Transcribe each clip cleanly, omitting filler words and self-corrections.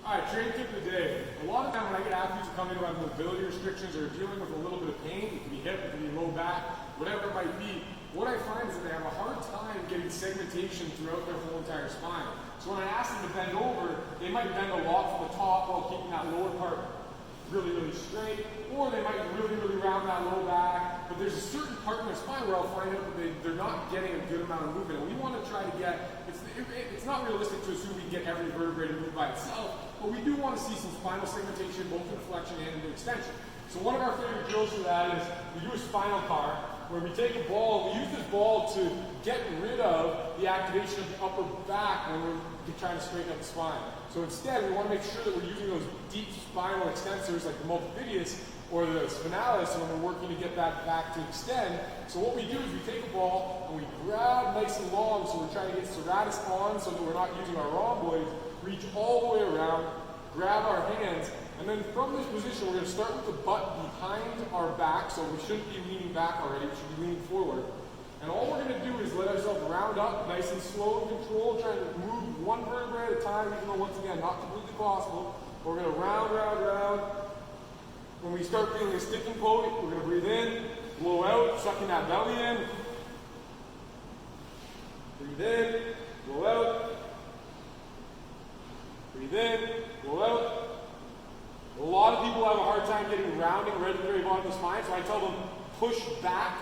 All right, training tip of the day. A lot of time when I get athletes who come in who have mobility restrictions or are dealing with a little bit of pain, it can be hip, it can be low back, whatever it might be, what I find is that they have a hard time getting segmentation throughout their whole entire spine. So when I ask them to bend over, they might bend a lot from the top while keeping that lower part really, really straight, or they might really, really round that low back, but there's a certain part in their spine where I'll find out that they're not getting a good amount of movement, and we want to try to get, it's not realistic to assume we can get every vertebrae to move by itself, but we do want to see some spinal segmentation, both in flexion and in extension. So one of our favorite drills for that is we do a spinal car, where we take a ball, we use this ball to get rid of the activation of the upper back when we're trying to straighten up the spine. So instead, we want to make sure that we're using those deep spinal extensors like the multifidus or the spinalis when we're working to get that back to extend. So what we do is we take a ball and we grab nice and long, so we're trying to get serratus on so that we're not using our rhomboids, reach all the way around, grab our hands, and then from this position, we're going to start with the butt behind our back, so we shouldn't be leaning back already, we should be leaning forward. And all we're going to do is let ourselves round up nice and slow and controlled, trying to move one vertebrae at a time, even though once again, not completely possible. But we're going to round, round, round. When we start feeling a sticking point, we're going to breathe in, blow out, sucking that belly in. Breathe in, blow out. Breathe in, blow out. A lot of people have a hard time getting rounding right at the very bottom of the spine, so I tell them push back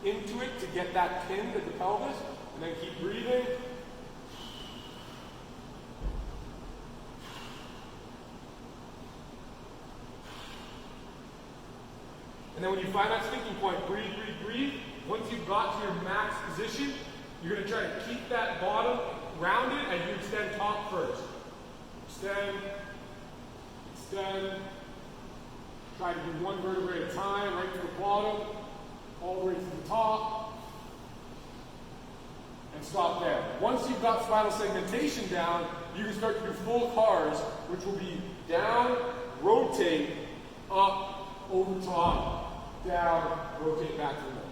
into it to get that pin at the pelvis, and then keep breathing. And then when you find that sticking point, breathe, breathe, breathe. Once you've got to your max position, you're going to try to keep that bottom rounded as you extend top first. Extend. Extend. Try to do one vertebrae at a time, right to the bottom, all the way to the top, and stop there. Once you've got spinal segmentation down, you can start to do full cars, which will be down, rotate, up, over top, down, rotate back to the middle.